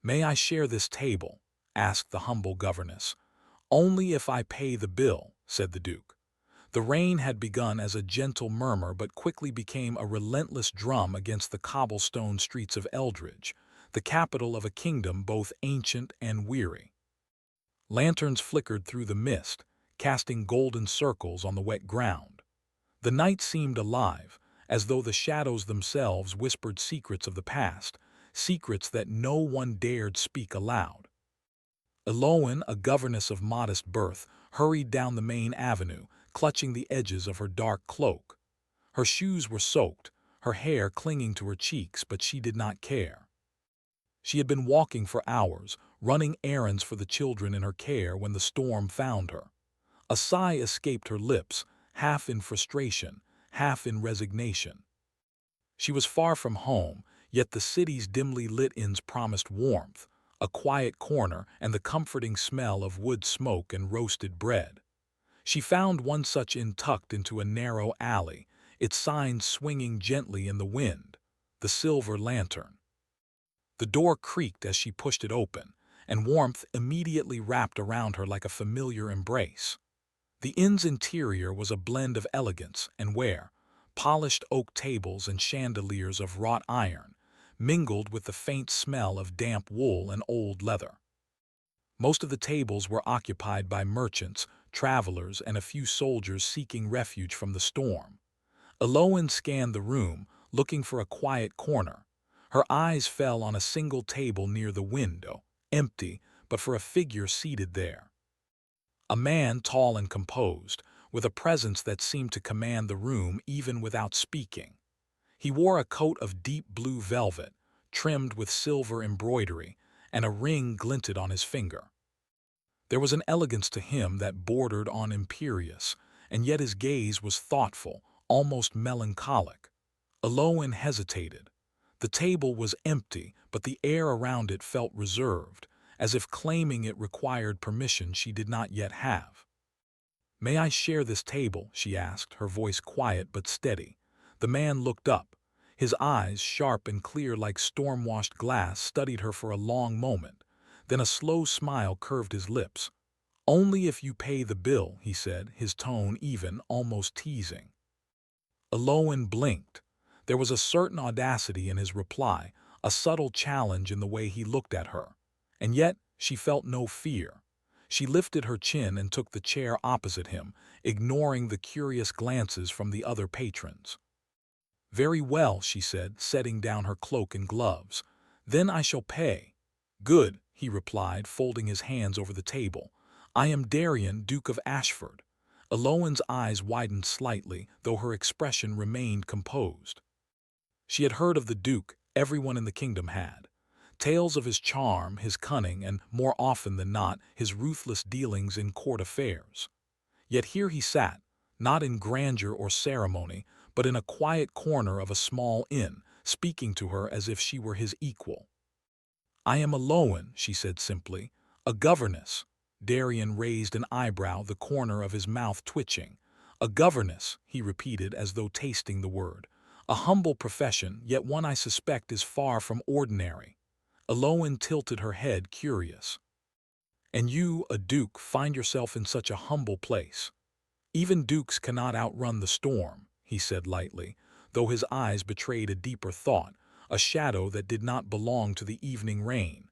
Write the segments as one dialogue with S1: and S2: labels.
S1: "May I share this table?" asked the humble governess. "Only if I pay the bill," said the Duke. The rain had begun as a gentle murmur but quickly became a relentless drum against the cobblestone streets of Eldridge, the capital of a kingdom both ancient and weary. Lanterns flickered through the mist, casting golden circles on the wet ground. The night seemed alive, as though the shadows themselves whispered secrets of the past, secrets that no one dared speak aloud. Eloan, a governess of modest birth, hurried down the main avenue, clutching the edges of her dark cloak. Her shoes were soaked, her hair clinging to her cheeks, but she did not care. She had been walking for hours, running errands for the children in her care when the storm found her. A sigh escaped her lips, half in frustration, half in resignation. She was far from home, yet the city's dimly lit inns promised warmth, a quiet corner, and the comforting smell of wood smoke and roasted bread. She found one such inn tucked into a narrow alley, its sign swinging gently in the wind, the Silver Lantern. The door creaked as she pushed it open, and warmth immediately wrapped around her like a familiar embrace. The inn's interior was a blend of elegance and wear, polished oak tables and chandeliers of wrought iron, mingled with the faint smell of damp wool and old leather. Most of the tables were occupied by merchants, travelers, and a few soldiers seeking refuge from the storm. Eloan scanned the room, looking for a quiet corner. Her eyes fell on a single table near the window, empty, but for a figure seated there. A man tall and composed, with a presence that seemed to command the room even without speaking. He wore a coat of deep blue velvet, trimmed with silver embroidery, and a ring glinted on his finger. There was an elegance to him that bordered on imperious, and yet his gaze was thoughtful, almost melancholic. Eloan hesitated. The table was empty, but the air around it felt reserved, as if claiming it required permission she did not yet have. "May I share this table?" she asked, her voice quiet but steady. The man looked up. His eyes, sharp and clear like storm-washed glass, studied her for a long moment. Then a slow smile curved his lips. "Only if you pay the bill," he said, his tone even, almost teasing. Eloan blinked. There was a certain audacity in his reply, a subtle challenge in the way he looked at her. And yet she felt no fear. She lifted her chin and took the chair opposite him, ignoring the curious glances from the other patrons. "Very well," she said, setting down her cloak and gloves. "Then I shall pay." "Good," he replied, folding his hands over the table. "I am Darian, Duke of Ashford." Eloan's eyes widened slightly, though her expression remained composed. She had heard of the Duke, everyone in the kingdom had. Tales of his charm, his cunning, and, more often than not, his ruthless dealings in court affairs. Yet here he sat, not in grandeur or ceremony, but in a quiet corner of a small inn, speaking to her as if she were his equal. "I am Eloan," she said simply, "a governess." Darian raised an eyebrow, the corner of his mouth twitching. "A governess," he repeated as though tasting the word. "A humble profession, yet one I suspect is far from ordinary." Eloan tilted her head, curious. "And you, a duke, find yourself in such a humble place." "Even dukes cannot outrun the storm," he said lightly, though his eyes betrayed a deeper thought, a shadow that did not belong to the evening rain.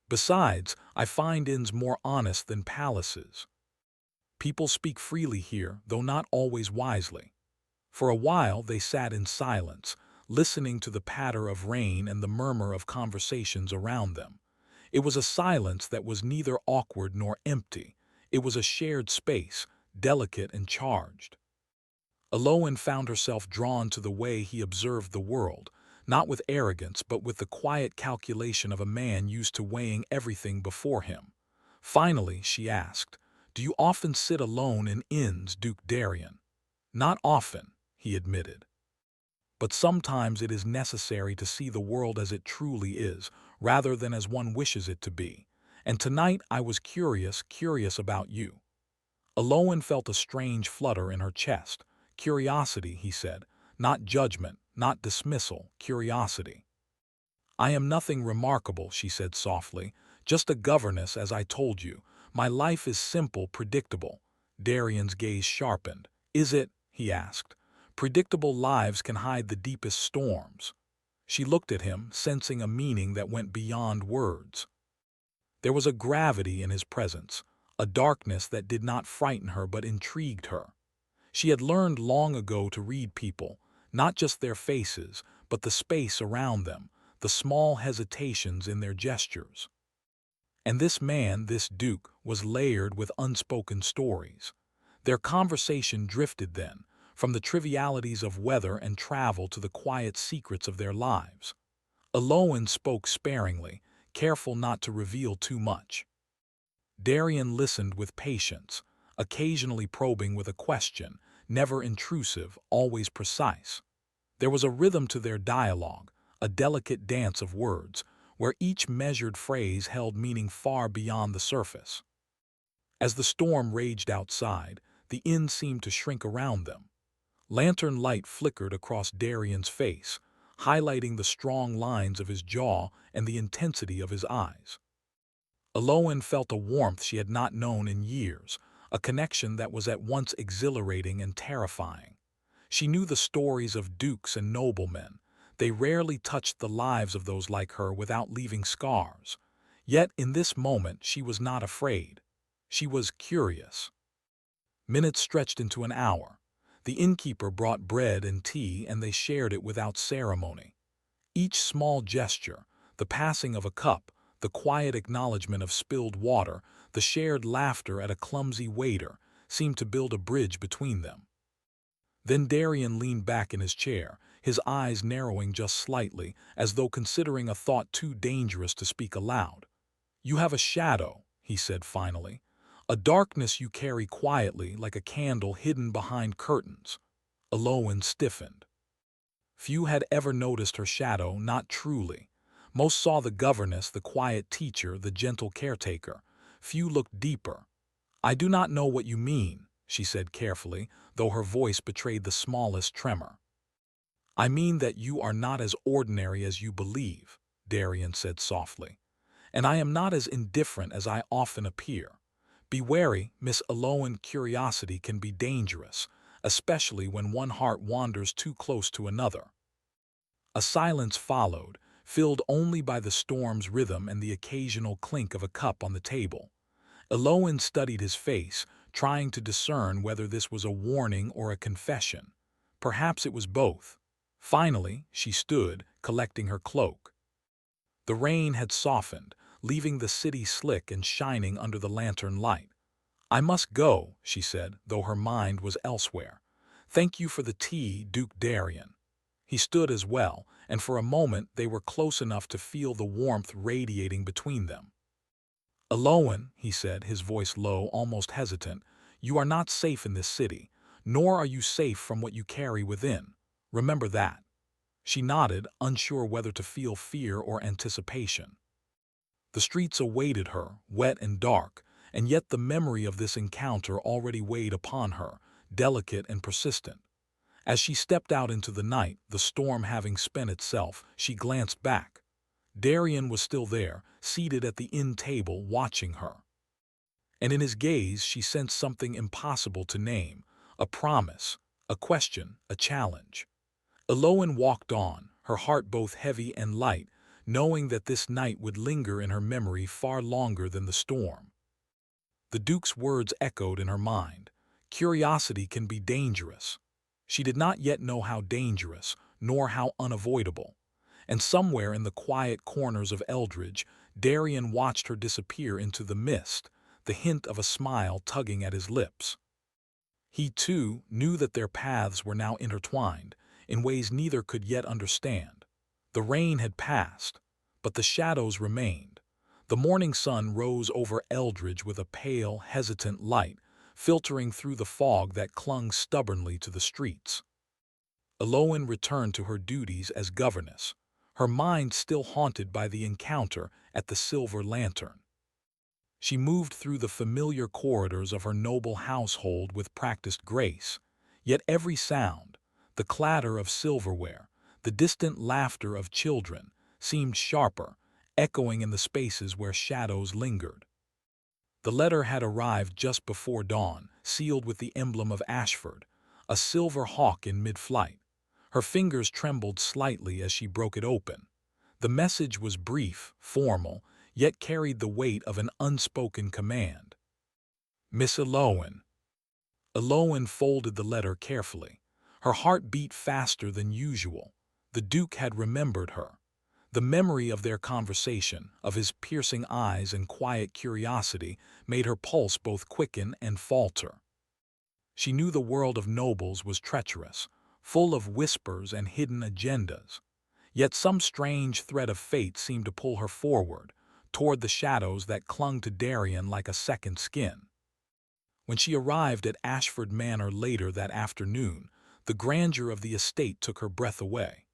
S1: "Besides, I find inns more honest than palaces. People speak freely here, though not always wisely." For a while they sat in silence, listening to the patter of rain and the murmur of conversations around them. It was a silence that was neither awkward nor empty. It was a shared space, delicate and charged. Eloan found herself drawn to the way he observed the world, not with arrogance but with the quiet calculation of a man used to weighing everything before him. Finally, she asked, "Do you often sit alone in inns, Duke Darian?" "Not often," he admitted. "But sometimes it is necessary to see the world as it truly is, rather than as one wishes it to be. And tonight I was curious about you." Eloan felt a strange flutter in her chest. "Curiosity," he said, "not judgment, not dismissal, curiosity." "I am nothing remarkable," she said softly. "Just a governess, as I told you. My life is simple, predictable." Darian's gaze sharpened. "Is it?" he asked. "Predictable lives can hide the deepest storms." She looked at him, sensing a meaning that went beyond words. There was a gravity in his presence, a darkness that did not frighten her but intrigued her. She had learned long ago to read people, not just their faces, but the space around them, the small hesitations in their gestures. And this man, this duke, was layered with unspoken stories. Their conversation drifted then, from the trivialities of weather and travel to the quiet secrets of their lives. Eloin spoke sparingly, careful not to reveal too much. Darian listened with patience, occasionally probing with a question, never intrusive, always precise. There was a rhythm to their dialogue, a delicate dance of words, where each measured phrase held meaning far beyond the surface. As the storm raged outside, the inn seemed to shrink around them. Lantern light flickered across Darian's face, highlighting the strong lines of his jaw and the intensity of his eyes. Eloin felt a warmth she had not known in years, a connection that was at once exhilarating and terrifying. She knew the stories of dukes and noblemen. They rarely touched the lives of those like her without leaving scars. Yet in this moment she was not afraid. She was curious. Minutes stretched into an hour. The innkeeper brought bread and tea, and they shared it without ceremony. Each small gesture, the passing of a cup, the quiet acknowledgement of spilled water, the shared laughter at a clumsy waiter, seemed to build a bridge between them. Then Darian leaned back in his chair, his eyes narrowing just slightly, as though considering a thought too dangerous to speak aloud. "You have a shadow," he said finally. "A darkness you carry quietly, like a candle hidden behind curtains." Eloin stiffened. Few had ever noticed her shadow, not truly. Most saw the governess, the quiet teacher, the gentle caretaker. Few looked deeper. "I do not know what you mean," she said carefully, though her voice betrayed the smallest tremor. "I mean that you are not as ordinary as you believe," Darian said softly. "And I am not as indifferent as I often appear. Be wary, Miss Eloin, curiosity can be dangerous, especially when one heart wanders too close to another." A silence followed, filled only by the storm's rhythm and the occasional clink of a cup on the table. Eloin studied his face, trying to discern whether this was a warning or a confession. Perhaps it was both. Finally, she stood, collecting her cloak. The rain had softened, leaving the city slick and shining under the lantern light. "I must go," she said, though her mind was elsewhere. "Thank you for the tea, Duke Darian." He stood as well, and for a moment they were close enough to feel the warmth radiating between them. "Eloin," he said, his voice low, almost hesitant, "you are not safe in this city, nor are you safe from what you carry within. Remember that." She nodded, unsure whether to feel fear or anticipation. The streets awaited her, wet and dark, and yet the memory of this encounter already weighed upon her, delicate and persistent. As she stepped out into the night, the storm having spent itself, she glanced back. Darian was still there, seated at the inn table, watching her. And in his gaze she sensed something impossible to name, a promise, a question, a challenge. Eloin walked on, her heart both heavy and light, knowing that this night would linger in her memory far longer than the storm. The Duke's words echoed in her mind. Curiosity can be dangerous. She did not yet know how dangerous, nor how unavoidable. And somewhere in the quiet corners of Eldridge, Darian watched her disappear into the mist, the hint of a smile tugging at his lips. He, too, knew that their paths were now intertwined, in ways neither could yet understand. The rain had passed, but the shadows remained. The morning sun rose over Eldridge with a pale, hesitant light, filtering through the fog that clung stubbornly to the streets. Eloin returned to her duties as governess, her mind still haunted by the encounter at the Silver Lantern. She moved through the familiar corridors of her noble household with practiced grace, yet every sound, the clatter of silverware, the distant laughter of children, seemed sharper, echoing in the spaces where shadows lingered. The letter had arrived just before dawn, sealed with the emblem of Ashford, a silver hawk in mid-flight. Her fingers trembled slightly as she broke it open. The message was brief, formal, yet carried the weight of an unspoken command. Miss Elowen. Elowen folded the letter carefully. Her heart beat faster than usual. The Duke had remembered her. The memory of their conversation, of his piercing eyes and quiet curiosity, made her pulse both quicken and falter. She knew the world of nobles was treacherous, full of whispers and hidden agendas. Yet some strange thread of fate seemed to pull her forward, toward the shadows that clung to Darien like a second skin. When she arrived at Ashford Manor later that afternoon, the grandeur of the estate took her breath away.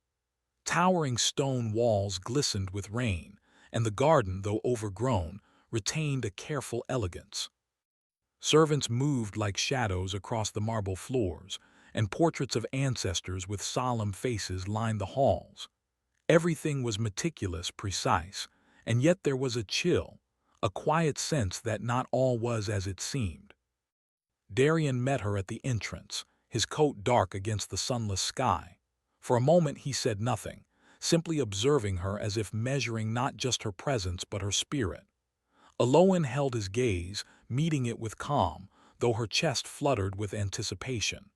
S1: Towering stone walls glistened with rain, and the garden, though overgrown, retained a careful elegance. Servants moved like shadows across the marble floors, and portraits of ancestors with solemn faces lined the halls. Everything was meticulous, precise, and yet there was a chill, a quiet sense that not all was as it seemed. Darien met her at the entrance, his coat dark against the sunless sky. For a moment he said nothing, simply observing her as if measuring not just her presence but her spirit. Elowen held his gaze, meeting it with calm, though her chest fluttered with anticipation.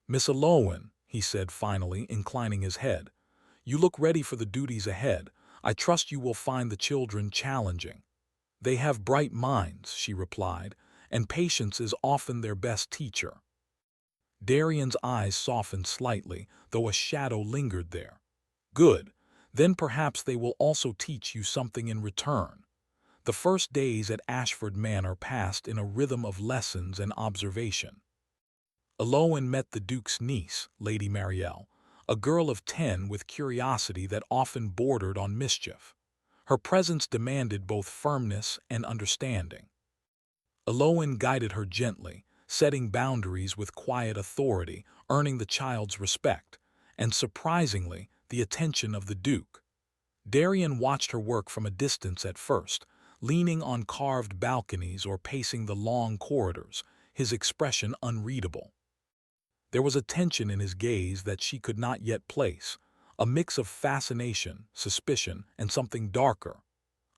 S1: "Miss Elowen," he said finally, inclining his head, "you look ready for the duties ahead. I trust you will find the children challenging." "They have bright minds," she replied, "and patience is often their best teacher." Darien's eyes softened slightly, though a shadow lingered there. "Good. Then perhaps they will also teach you something in return." The first days at Ashford Manor passed in a rhythm of lessons and observation. Elowen met the Duke's niece, Lady Marielle, a girl of 10 with curiosity that often bordered on mischief. Her presence demanded both firmness and understanding. Elowen guided her gently, setting boundaries with quiet authority, earning the child's respect, and surprisingly, the attention of the Duke. Darien watched her work from a distance at first, leaning on carved balconies or pacing the long corridors, his expression unreadable. There was a tension in his gaze that she could not yet place, a mix of fascination, suspicion, and something darker.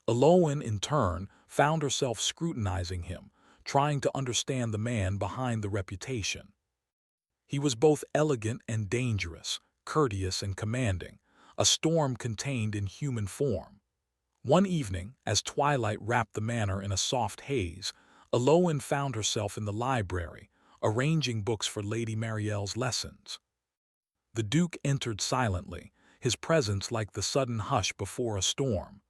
S1: Elowen, in turn, found herself scrutinizing him, trying to understand the man behind the reputation. He was both elegant and dangerous, courteous and commanding, a storm contained in human form. One evening, as twilight wrapped the manor in a soft haze, Elowen found herself in the library, arranging books for Lady Marielle's lessons. The Duke entered silently, his presence like the sudden hush before a storm.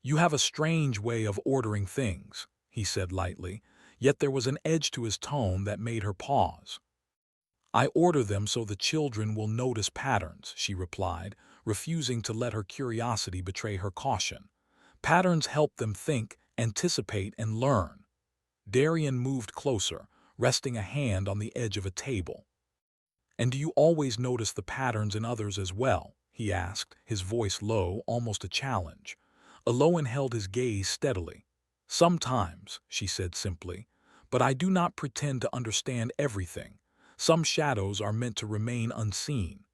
S1: "You have a strange way of ordering things," he said lightly, yet there was an edge to his tone that made her pause. "I order them so the children will notice patterns," she replied, refusing to let her curiosity betray her caution. "Patterns help them think, anticipate, and learn." Darien moved closer, resting a hand on the edge of a table. "And do you always notice the patterns in others as well?" he asked, his voice low, almost a challenge. Elowen held his gaze steadily. "Sometimes," she said simply, "but I do not pretend to understand everything. Some shadows are meant to remain unseen."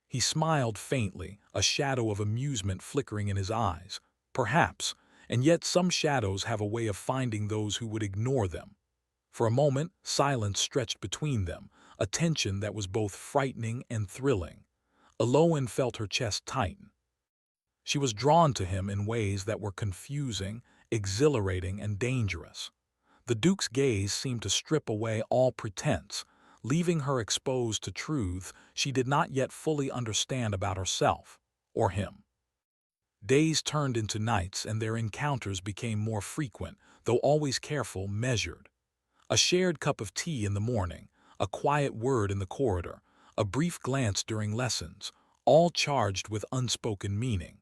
S1: He smiled faintly, a shadow of amusement flickering in his eyes. "Perhaps, and yet some shadows have a way of finding those who would ignore them." For a moment, silence stretched between them, a tension that was both frightening and thrilling. Elowen felt her chest tighten. She was drawn to him in ways that were confusing, exhilarating, and dangerous. The Duke's gaze seemed to strip away all pretense, leaving her exposed to truths she did not yet fully understand about herself, or him. Days turned into nights and their encounters became more frequent, though always careful, measured. A shared cup of tea in the morning, a quiet word in the corridor, a brief glance during lessons, all charged with unspoken meaning.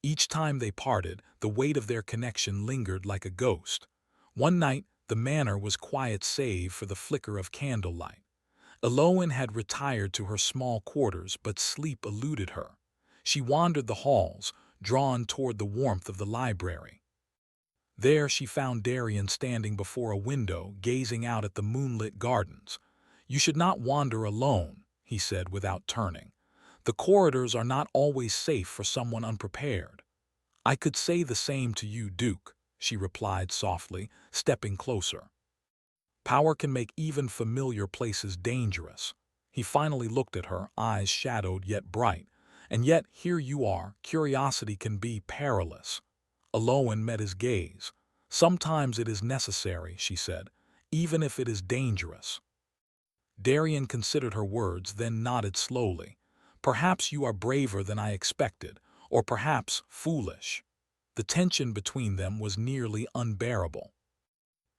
S1: Each time they parted, the weight of their connection lingered like a ghost. One night, the manor was quiet save for the flicker of candlelight. Elowen had retired to her small quarters, but sleep eluded her. She wandered the halls, drawn toward the warmth of the library. There she found Darian standing before a window, gazing out at the moonlit gardens. "You should not wander alone," he said without turning. "The corridors are not always safe for someone unprepared." "I could say the same to you, Duke," she replied softly, stepping closer. "Power can make even familiar places dangerous." He finally looked at her, eyes shadowed yet bright. "And yet here you are. Curiosity can be perilous." Aloan met his gaze. "Sometimes it is necessary," she said, "even if it is dangerous." Darian considered her words, then nodded slowly. "Perhaps you are braver than I expected, or perhaps foolish." The tension between them was nearly unbearable.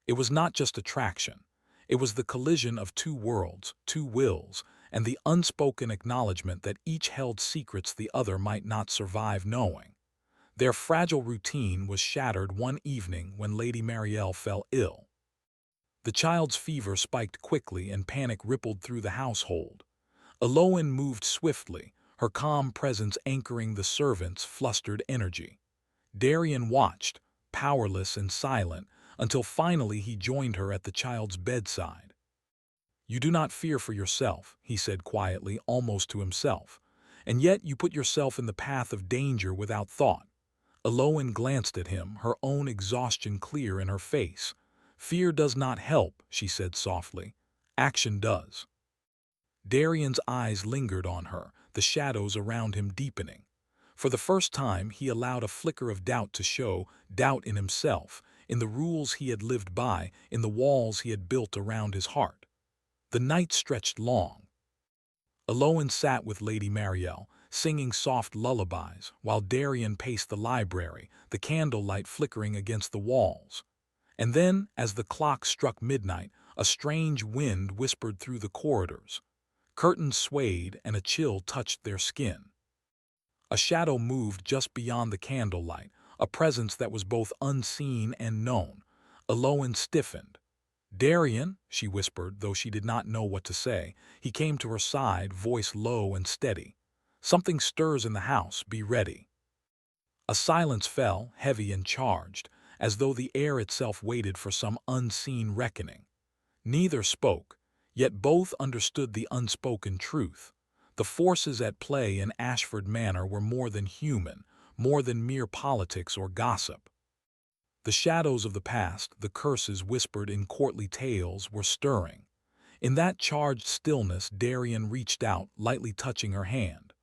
S1: It was not just attraction. It was the collision of two worlds, two wills, and the unspoken acknowledgement that each held secrets the other might not survive knowing. Their fragile routine was shattered one evening when Lady Marielle fell ill. The child's fever spiked quickly and panic rippled through the household. Aloan moved swiftly, her calm presence anchoring the servants' flustered energy. Darian watched, powerless and silent, until finally he joined her at the child's bedside. "You do not fear for yourself," he said quietly, almost to himself, "and yet you put yourself in the path of danger without thought." Aloan glanced at him, her own exhaustion clear in her face. "Fear does not help," she said softly. "Action does." Darian's eyes lingered on her, the shadows around him deepening. For the first time, he allowed a flicker of doubt to show, doubt in himself, in the rules he had lived by, in the walls he had built around his heart. The night stretched long. Aloan sat with Lady Marielle, singing soft lullabies, while Darian paced the library, the candlelight flickering against the walls. And then, as the clock struck midnight, a strange wind whispered through the corridors. Curtains swayed and a chill touched their skin. A shadow moved just beyond the candlelight, a presence that was both unseen and known. Aloan stiffened. "Darian," she whispered, though she did not know what to say. He came to her side, voice low and steady. "Something stirs in the house, be ready." A silence fell, heavy and charged, as though the air itself waited for some unseen reckoning. Neither spoke, yet both understood the unspoken truth. The forces at play in Ashford Manor were more than human, more than mere politics or gossip. The shadows of the past, the curses whispered in courtly tales, were stirring. In that charged stillness, Darian reached out, lightly touching her hand.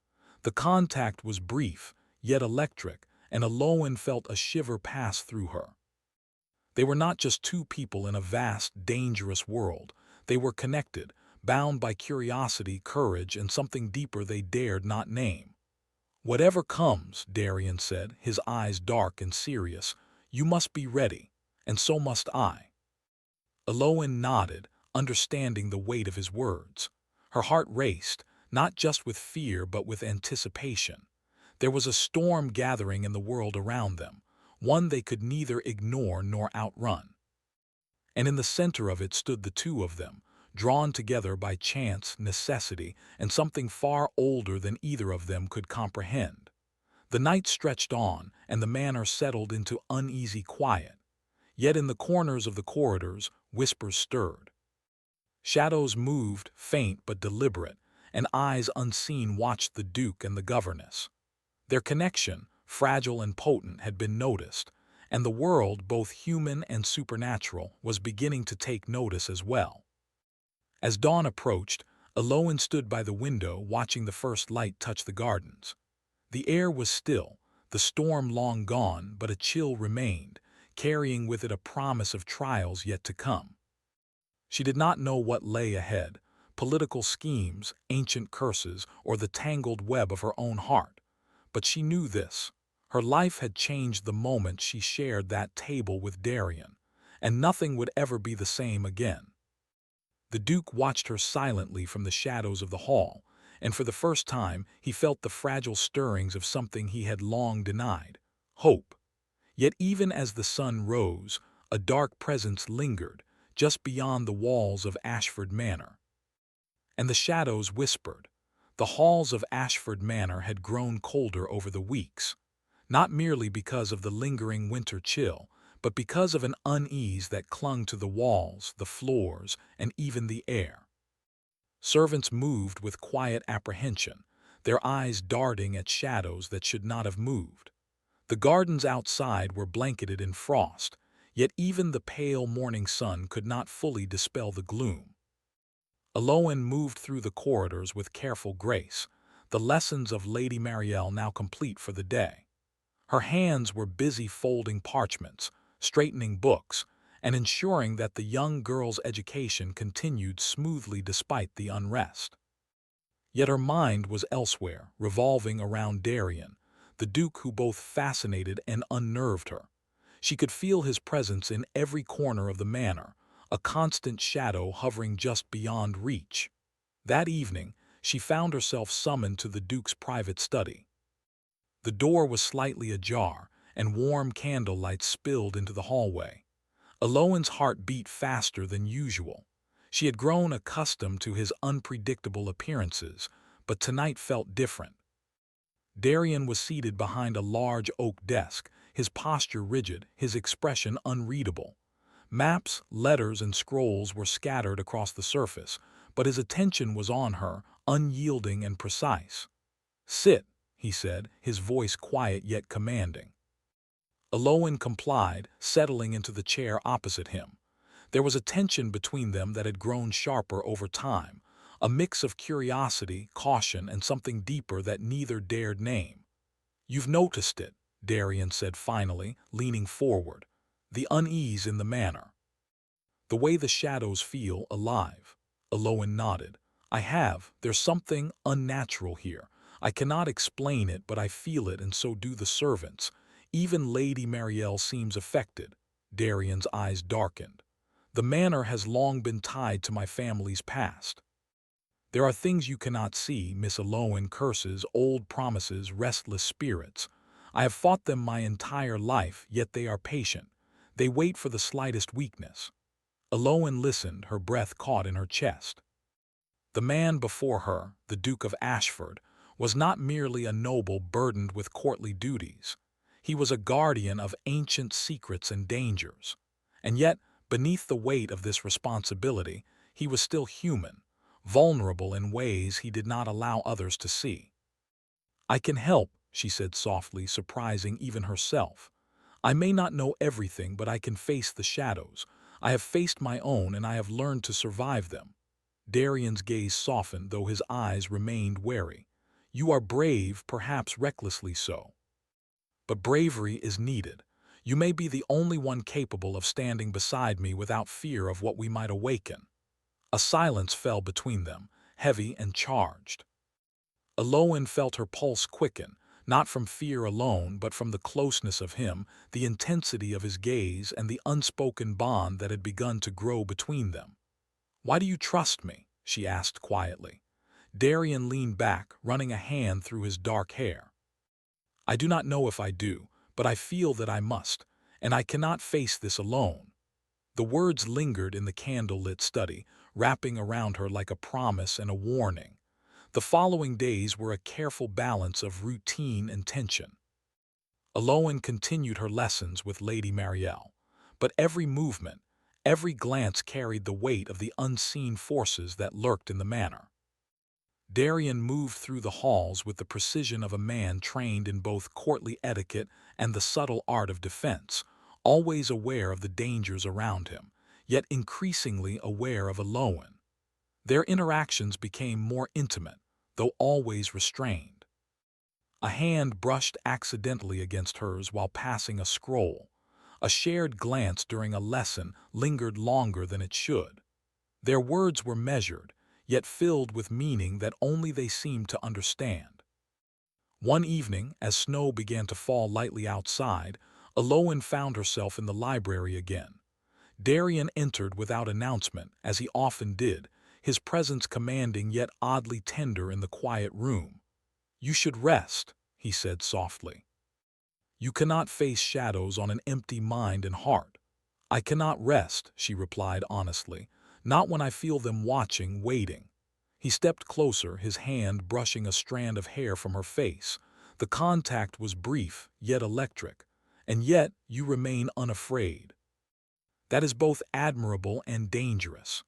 S1: The contact was brief, yet electric, and Aloan felt a shiver pass through her. They were not just two people in a vast, dangerous world. They were connected, bound by curiosity, courage, and something deeper they dared not name. "Whatever comes," Darian said, his eyes dark and serious, "you must be ready, and so must I." Aloan nodded, understanding the weight of his words. Her heart raced, not just with fear but with anticipation. There was a storm gathering in the world around them, one they could neither ignore nor outrun. And in the center of it stood the two of them, drawn together by chance, necessity, and something far older than either of them could comprehend. The night stretched on, and the manor settled into uneasy quiet. Yet in the corners of the corridors, whispers stirred. Shadows moved, faint but deliberate, and eyes unseen watched the Duke and the Governess. Their connection, fragile and potent, had been noticed, and the world, both human and supernatural, was beginning to take notice as well. As dawn approached, Aloan stood by the window watching the first light touch the gardens. The air was still, the storm long gone, but a chill remained, carrying with it a promise of trials yet to come. She did not know what lay ahead, political schemes, ancient curses, or the tangled web of her own heart. But she knew this. Her life had changed the moment she shared that table with Darian, and nothing would ever be the same again. The Duke watched her silently from the shadows of the hall, and for the first time he felt the fragile stirrings of something he had long denied: hope. Yet even as the sun rose, a dark presence lingered, just beyond the walls of Ashford Manor. And the shadows whispered. The halls of Ashford Manor had grown colder over the weeks, not merely because of the lingering winter chill, but because of an unease that clung to the walls, the floors, and even the air. Servants moved with quiet apprehension, their eyes darting at shadows that should not have moved. The gardens outside were blanketed in frost, yet even the pale morning sun could not fully dispel the gloom. Aloan moved through the corridors with careful grace, the lessons of Lady Marielle now complete for the day. Her hands were busy folding parchments, straightening books, and ensuring that the young girl's education continued smoothly despite the unrest. Yet her mind was elsewhere, revolving around Darien, the Duke who both fascinated and unnerved her. She could feel his presence in every corner of the manor, a constant shadow hovering just beyond reach. That evening, she found herself summoned to the Duke's private study. The door was slightly ajar, and warm candlelight spilled into the hallway. Aloan's heart beat faster than usual. She had grown accustomed to his unpredictable appearances, but tonight felt different. Darien was seated behind a large oak desk, his posture rigid, his expression unreadable. Maps, letters, and scrolls were scattered across the surface, but his attention was on her, unyielding and precise. "Sit," he said, his voice quiet yet commanding. Aloan complied, settling into the chair opposite him. There was a tension between them that had grown sharper over time, a mix of curiosity, caution, and something deeper that neither dared name. "You've noticed it," Darien said finally, leaning forward. "The unease in the manor. The way the shadows feel alive." Aloan nodded. "I have. There's something unnatural here. I cannot explain it, but I feel it, and so do the servants. Even Lady Marielle seems affected." Darien's eyes darkened. "The manor has long been tied to my family's past. There are things you cannot see," Miss Aloan curses, "old promises, restless spirits. I have fought them my entire life, yet they are patient. They wait for the slightest weakness." Aloan listened, her breath caught in her chest. The man before her, the Duke of Ashford, was not merely a noble burdened with courtly duties. He was a guardian of ancient secrets and dangers. And yet, beneath the weight of this responsibility, he was still human, vulnerable in ways he did not allow others to see. "I can help," she said softly, surprising even herself. "I may not know everything, but I can face the shadows. I have faced my own, and I have learned to survive them." Darien's gaze softened, though his eyes remained wary. "You are brave, perhaps recklessly so. But bravery is needed. You may be the only one capable of standing beside me without fear of what we might awaken." A silence fell between them, heavy and charged. Aloan felt her pulse quicken, not from fear alone, but from the closeness of him, the intensity of his gaze, and the unspoken bond that had begun to grow between them. "Why do you trust me?" she asked quietly. Darien leaned back, running a hand through his dark hair. "I do not know if I do, but I feel that I must, and I cannot face this alone." The words lingered in the candle-lit study, wrapping around her like a promise and a warning. The following days were a careful balance of routine and tension. Aloan continued her lessons with Lady Marielle, but every movement, every glance carried the weight of the unseen forces that lurked in the manor. Darien moved through the halls with the precision of a man trained in both courtly etiquette and the subtle art of defense, always aware of the dangers around him, yet increasingly aware of Aloan. Their interactions became more intimate, though always restrained. A hand brushed accidentally against hers while passing a scroll. A shared glance during a lesson lingered longer than it should. Their words were measured, yet filled with meaning that only they seemed to understand. One evening, as snow began to fall lightly outside, Aloan found herself in the library again. Darien entered without announcement, as he often did, his presence commanding yet oddly tender in the quiet room. "You should rest," he said softly. "You cannot face shadows on an empty mind and heart." "I cannot rest," she replied honestly, "not when I feel them watching, waiting." He stepped closer, his hand brushing a strand of hair from her face. The contact was brief, yet electric. And yet you remain unafraid. That is both admirable and dangerous.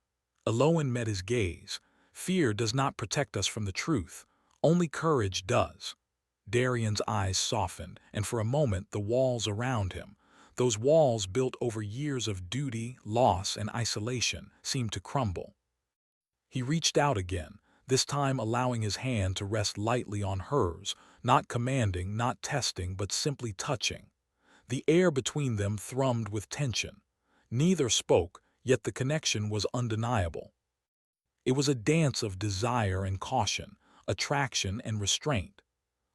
S1: Eloin met his gaze. Fear does not protect us from the truth. Only courage does. Darian's eyes softened, and for a moment the walls around him, those walls built over years of duty, loss, and isolation, seemed to crumble. He reached out again, this time allowing his hand to rest lightly on hers, not commanding, not testing, but simply touching. The air between them thrummed with tension. Neither spoke, yet the connection was undeniable. It was a dance of desire and caution, attraction and restraint.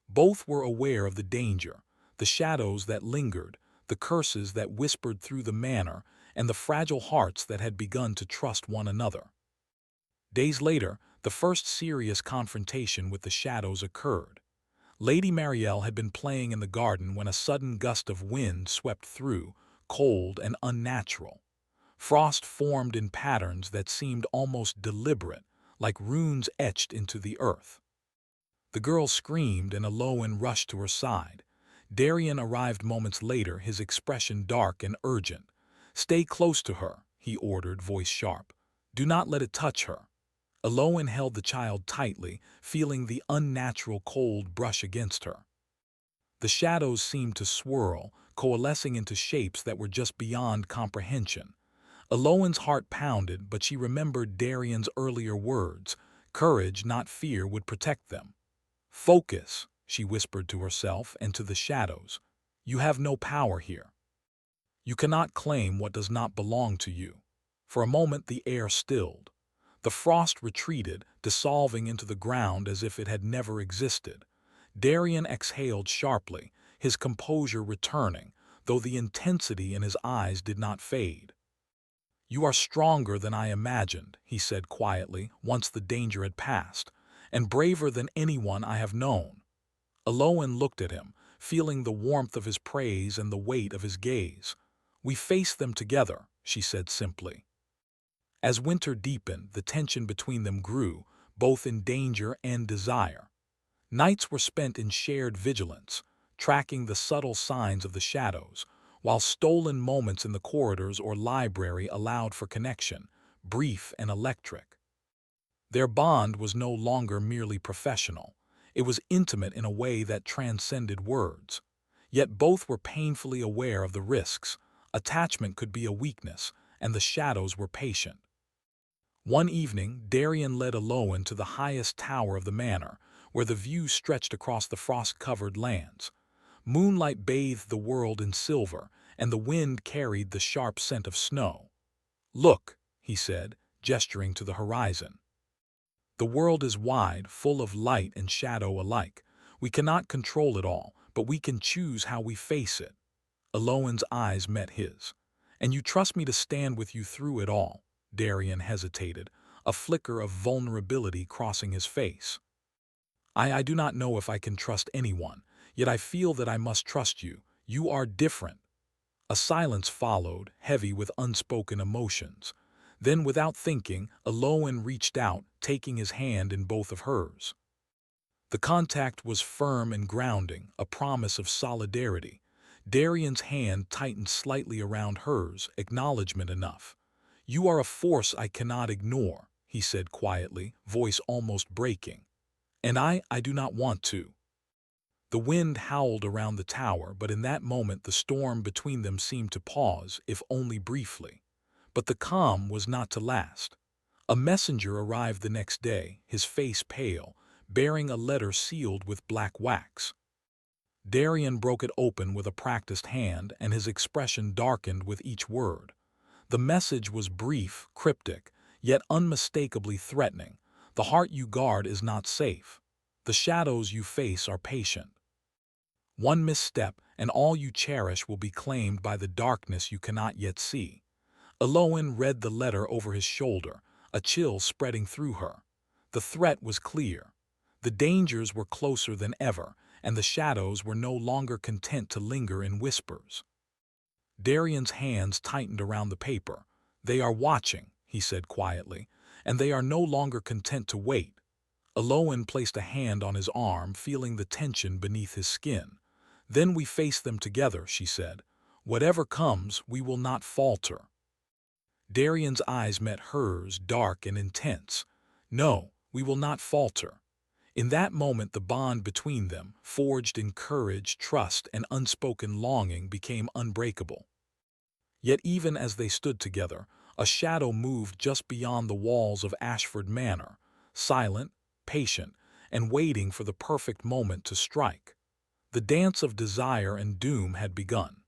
S1: Both were aware of the danger, the shadows that lingered, the curses that whispered through the manor, and the fragile hearts that had begun to trust one another. Days later, the first serious confrontation with the shadows occurred. Lady Marielle had been playing in the garden when a sudden gust of wind swept through, cold and unnatural. Frost formed in patterns that seemed almost deliberate, like runes etched into the earth. The girl screamed and Eloin rushed to her side. Darian arrived moments later, his expression dark and urgent. "Stay close to her," he ordered, voice sharp. "Do not let it touch her." Eloin held the child tightly, feeling the unnatural cold brush against her. The shadows seemed to swirl, coalescing into shapes that were just beyond comprehension. Eloin's heart pounded, but she remembered Darian's earlier words. Courage, not fear, would protect them. "Focus," she whispered to herself and to the shadows. "You have no power here. You cannot claim what does not belong to you." For a moment the air stilled. The frost retreated, dissolving into the ground as if it had never existed. Darian exhaled sharply, his composure returning, though the intensity in his eyes did not fade. "You are stronger than I imagined," he said quietly, once the danger had passed, "and braver than anyone I have known." Eloin looked at him, feeling the warmth of his praise and the weight of his gaze. "We face them together," she said simply. As winter deepened, the tension between them grew, both in danger and desire. Nights were spent in shared vigilance, tracking the subtle signs of the shadows, while stolen moments in the corridors or library allowed for connection, brief and electric. Their bond was no longer merely professional. It was intimate in a way that transcended words. Yet both were painfully aware of the risks. Attachment could be a weakness, and the shadows were patient. One evening, Darian led Eloin to the highest tower of the manor, where the view stretched across the frost-covered lands. Moonlight bathed the world in silver, and the wind carried the sharp scent of snow. "Look," he said, gesturing to the horizon. "The world is wide, full of light and shadow alike. We cannot control it all, but we can choose how we face it." Eloin's eyes met his. "And you trust me to stand with you through it all?" Darian hesitated, a flicker of vulnerability crossing his face. I do not know if I can trust anyone, yet I feel that I must trust you. You are different." A silence followed, heavy with unspoken emotions. Then, without thinking, Eloin reached out, taking his hand in both of hers. The contact was firm and grounding, a promise of solidarity. Darian's hand tightened slightly around hers, acknowledgement enough. "You are a force I cannot ignore," he said quietly, voice almost breaking. "And I do not want to." The wind howled around the tower, but in that moment the storm between them seemed to pause, if only briefly. But the calm was not to last. A messenger arrived the next day, his face pale, bearing a letter sealed with black wax. Darian broke it open with a practiced hand, and his expression darkened with each word. The message was brief, cryptic, yet unmistakably threatening. "The heart you guard is not safe. The shadows you face are patient. One misstep, and all you cherish will be claimed by the darkness you cannot yet see." Eloin read the letter over his shoulder, a chill spreading through her. The threat was clear. The dangers were closer than ever, and the shadows were no longer content to linger in whispers. Darian's hands tightened around the paper. "They are watching," he said quietly, and they are no longer content to wait. Aloan placed a hand on his arm, feeling the tension beneath his skin. "Then we face them together," she said. "Whatever comes, we will not falter." Darian's eyes met hers, dark and intense. "No, we will not falter." In that moment the bond between them, forged in courage, trust, and unspoken longing, became unbreakable. Yet even as they stood together, a shadow moved just beyond the walls of Ashford Manor, silent, patient, and waiting for the perfect moment to strike. The dance of desire and doom had begun.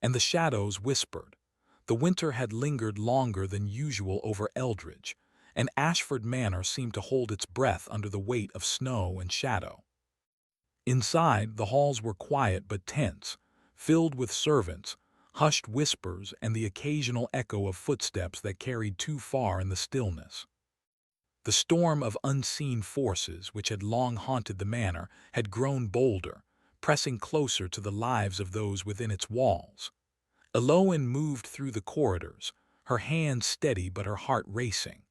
S1: And the shadows whispered. The winter had lingered longer than usual over Eldridge, and Ashford Manor seemed to hold its breath under the weight of snow and shadow. Inside, the halls were quiet but tense, filled with servants, hushed whispers, and the occasional echo of footsteps that carried too far in the stillness. The storm of unseen forces which had long haunted the manor had grown bolder, pressing closer to the lives of those within its walls. Eloan moved through the corridors, her hands steady but her heart racing.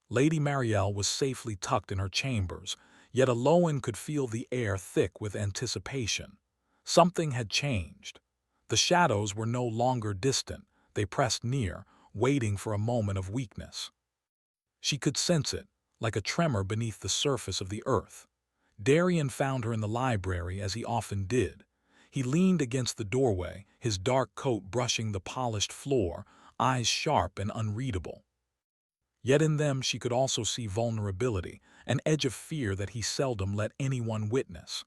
S1: Lady Marielle was safely tucked in her chambers, yet Eloan could feel the air thick with anticipation. Something had changed. The shadows were no longer distant, they pressed near, waiting for a moment of weakness. She could sense it, like a tremor beneath the surface of the earth. Darian found her in the library, as he often did. He leaned against the doorway, his dark coat brushing the polished floor, eyes sharp and unreadable. Yet in them she could also see vulnerability, an edge of fear that he seldom let anyone witness.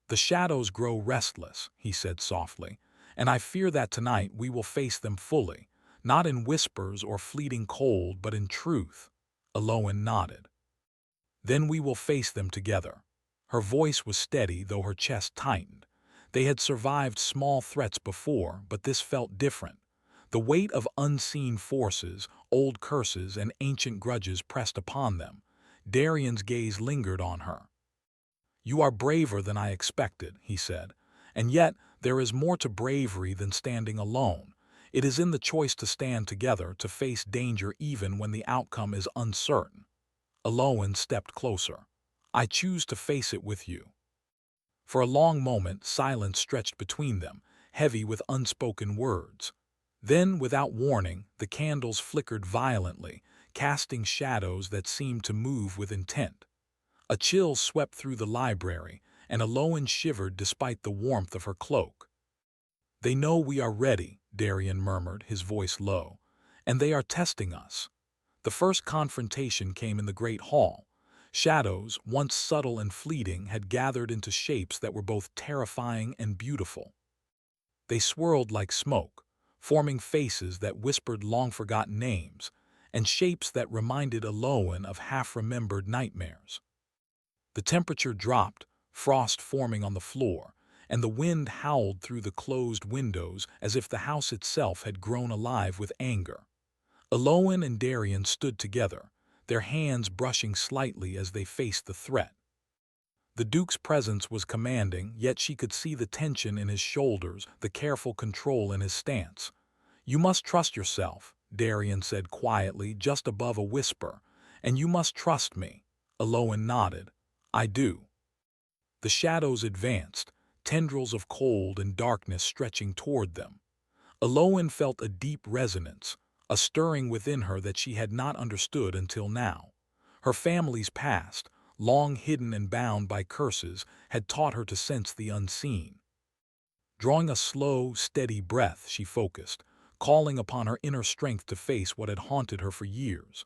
S1: "The shadows grow restless," he said softly, "and I fear that tonight we will face them fully, not in whispers or fleeting cold, but in truth." Eloan nodded. "Then we will face them together." Her voice was steady, though her chest tightened. They had survived small threats before, but this felt different. The weight of unseen forces, old curses, and ancient grudges pressed upon them. Darian's gaze lingered on her. "You are braver than I expected," he said. "And yet there is more to bravery than standing alone. It is in the choice to stand together, to face danger even when the outcome is uncertain." Eloan stepped closer. "I choose to face it with you." For a long moment, silence stretched between them, heavy with unspoken words. Then, without warning, the candles flickered violently, casting shadows that seemed to move with intent. A chill swept through the library, and Eloan shivered despite the warmth of her cloak. "They know we are ready," Darian murmured, his voice low, "and they are testing us." The first confrontation came in the great hall. Shadows, once subtle and fleeting, had gathered into shapes that were both terrifying and beautiful. They swirled like smoke, forming faces that whispered long-forgotten names, and shapes that reminded Eloan of half-remembered nightmares. The temperature dropped, frost forming on the floor, and the wind howled through the closed windows as if the house itself had grown alive with anger. Eloan and Darian stood together, their hands brushing slightly as they faced the threat. The Duke's presence was commanding, yet she could see the tension in his shoulders, the careful control in his stance. "You must trust yourself," Darian said quietly, just above a whisper. "And you must trust me." Eloan nodded. "I do." The shadows advanced, tendrils of cold and darkness stretching toward them. Eloan felt a deep resonance, a stirring within her that she had not understood until now. Her family's past, long hidden and bound by curses, had taught her to sense the unseen. Drawing a slow, steady breath, she focused, calling upon her inner strength to face what had haunted her for years.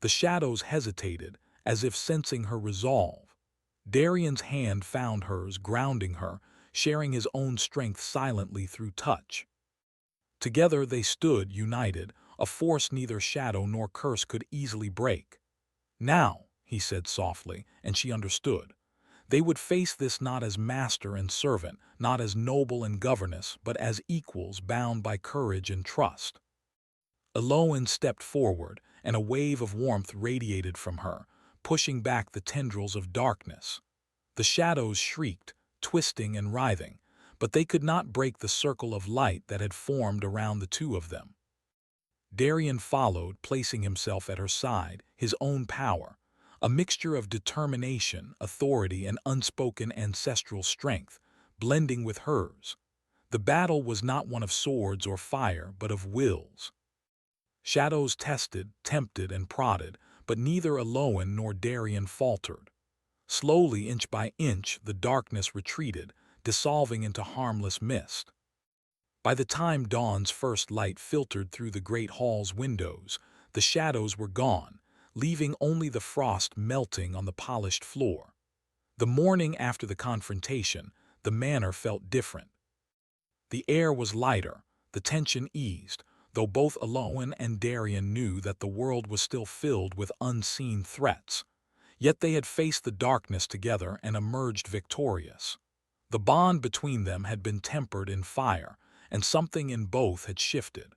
S1: The shadows hesitated, as if sensing her resolve. Darian's hand found hers, grounding her, sharing his own strength silently through touch. Together they stood, united, a force neither shadow nor curse could easily break. "Now," he said softly, and she understood. They would face this not as master and servant, not as noble and governess, but as equals bound by courage and trust. Eloan stepped forward, and a wave of warmth radiated from her, pushing back the tendrils of darkness. The shadows shrieked, twisting and writhing, but they could not break the circle of light that had formed around the two of them. Darien followed, placing himself at her side, his own power, a mixture of determination, authority, and unspoken ancestral strength, blending with hers. The battle was not one of swords or fire, but of wills. Shadows tested, tempted, and prodded, but neither Aloan nor Darien faltered. Slowly, inch by inch, the darkness retreated, dissolving into harmless mist. By the time dawn's first light filtered through the great hall's windows, the shadows were gone, leaving only the frost melting on the polished floor. The morning after the confrontation, the manor felt different. The air was lighter, the tension eased, though both Aloan and Darien knew that the world was still filled with unseen threats. Yet they had faced the darkness together and emerged victorious. The bond between them had been tempered in fire, and something in both had shifted.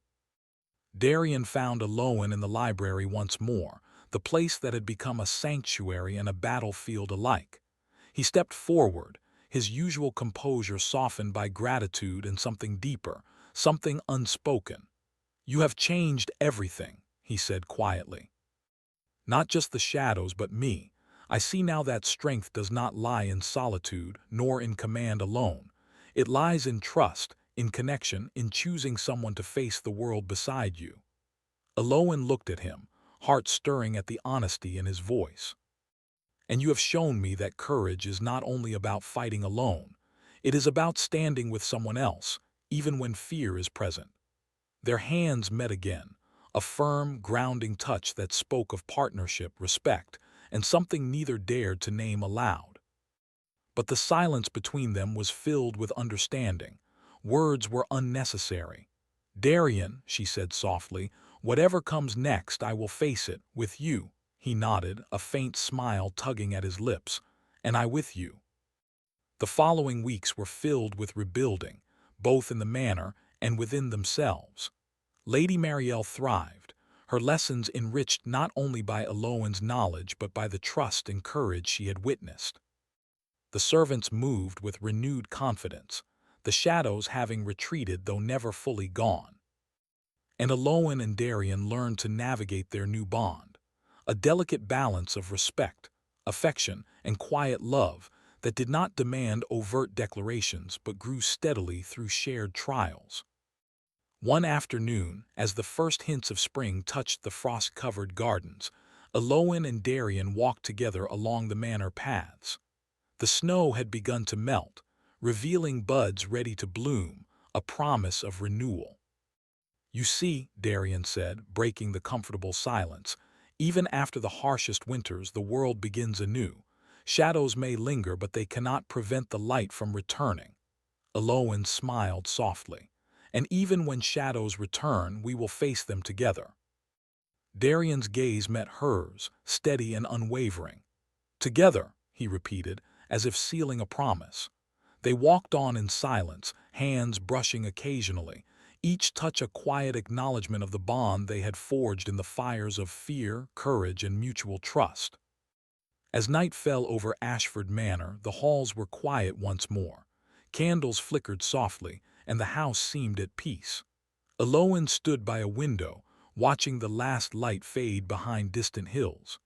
S1: Darien found Aloan in the library once more, the place that had become a sanctuary and a battlefield alike. He stepped forward, his usual composure softened by gratitude and something deeper, something unspoken. "You have changed everything," he said quietly. "Not just the shadows, but me. I see now that strength does not lie in solitude, nor in command alone. It lies in trust, in connection, in choosing someone to face the world beside you." Aloan looked at him, heart stirring at the honesty in his voice. "And you have shown me that courage is not only about fighting alone. It is about standing with someone else, even when fear is present." Their hands met again, a firm, grounding touch that spoke of partnership, respect, and something neither dared to name aloud. But the silence between them was filled with understanding. Words were unnecessary. "Darien," she said softly, "whatever comes next, I will face it, with you." He nodded, a faint smile tugging at his lips. "And I with you." The following weeks were filled with rebuilding, both in the manor and within themselves. Lady Marielle thrived, her lessons enriched not only by Aloan's knowledge but by the trust and courage she had witnessed. The servants moved with renewed confidence, the shadows having retreated though never fully gone. And Aloan and Darien learned to navigate their new bond, a delicate balance of respect, affection, and quiet love that did not demand overt declarations but grew steadily through shared trials. One afternoon, as the first hints of spring touched the frost-covered gardens, Aloan and Darien walked together along the manor paths. The snow had begun to melt, revealing buds ready to bloom, a promise of renewal. "You see," Darien said, breaking the comfortable silence, "even after the harshest winters, the world begins anew. Shadows may linger, but they cannot prevent the light from returning." Aloan smiled softly. "And even when shadows return, we will face them together." Darien's gaze met hers, steady and unwavering. "Together," he repeated, as if sealing a promise. They walked on in silence, hands brushing occasionally, each touch a quiet acknowledgement of the bond they had forged in the fires of fear, courage, and mutual trust. As night fell over Ashford Manor, the halls were quiet once more. Candles flickered softly, and the house seemed at peace. Aloan stood by a window, watching the last light fade behind distant hills.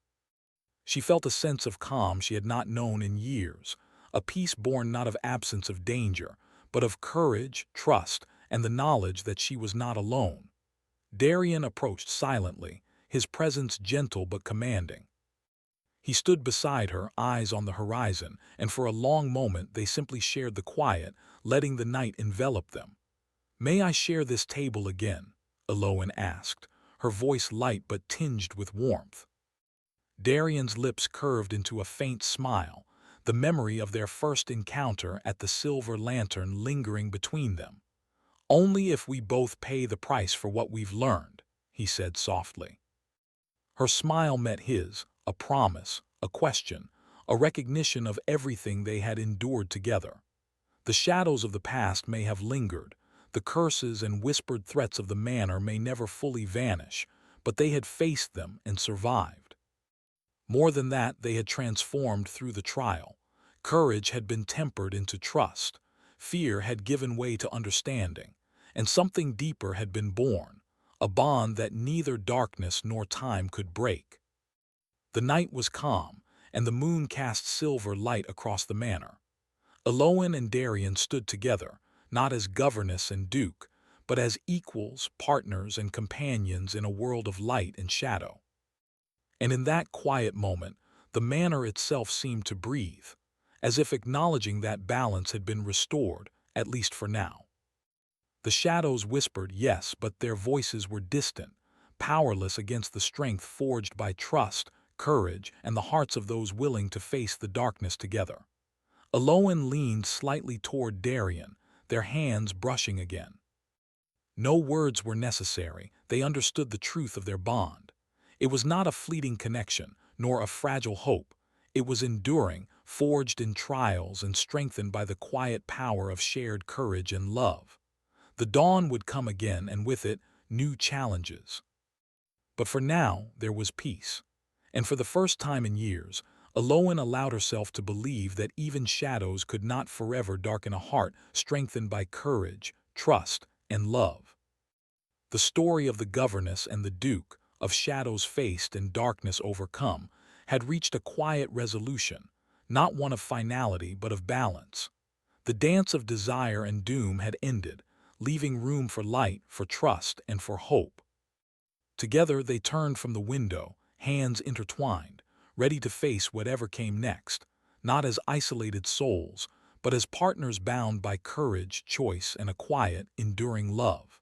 S1: She felt a sense of calm she had not known in years, a peace born not of absence of danger, but of courage, trust, and the knowledge that she was not alone. Darien approached silently, his presence gentle but commanding. He stood beside her, eyes on the horizon, and for a long moment they simply shared the quiet, letting the night envelop them. "May I share this table again?" Aloan asked, her voice light but tinged with warmth. Darien's lips curved into a faint smile, the memory of their first encounter at the silver lantern lingering between them. "Only if we both pay the price for what we've learned," he said softly. Her smile met his, a promise, a question, a recognition of everything they had endured together. The shadows of the past may have lingered, the curses and whispered threats of the manor may never fully vanish, but they had faced them and survived. More than that, they had transformed through the trial. Courage had been tempered into trust, fear had given way to understanding, and something deeper had been born, a bond that neither darkness nor time could break. The night was calm, and the moon cast silver light across the manor. Eloin and Darien stood together, not as governess and duke, but as equals, partners, and companions in a world of light and shadow. And in that quiet moment, the manor itself seemed to breathe, as if acknowledging that balance had been restored, at least for now. The shadows whispered yes, but their voices were distant, powerless against the strength forged by trust, courage, and the hearts of those willing to face the darkness together. Eloin leaned slightly toward Darien, their hands brushing again. No words were necessary, they understood the truth of their bond. It was not a fleeting connection, nor a fragile hope. It was enduring, forged in trials and strengthened by the quiet power of shared courage and love. The dawn would come again, and with it, new challenges. But for now, there was peace. And for the first time in years, Eloin allowed herself to believe that even shadows could not forever darken a heart strengthened by courage, trust, and love. The story of the governess and the duke, of shadows faced and darkness overcome, had reached a quiet resolution, not one of finality but of balance. The dance of desire and doom had ended, leaving room for light, for trust, and for hope. Together they turned from the window, hands intertwined, ready to face whatever came next, not as isolated souls, but as partners bound by courage, choice, and a quiet, enduring love.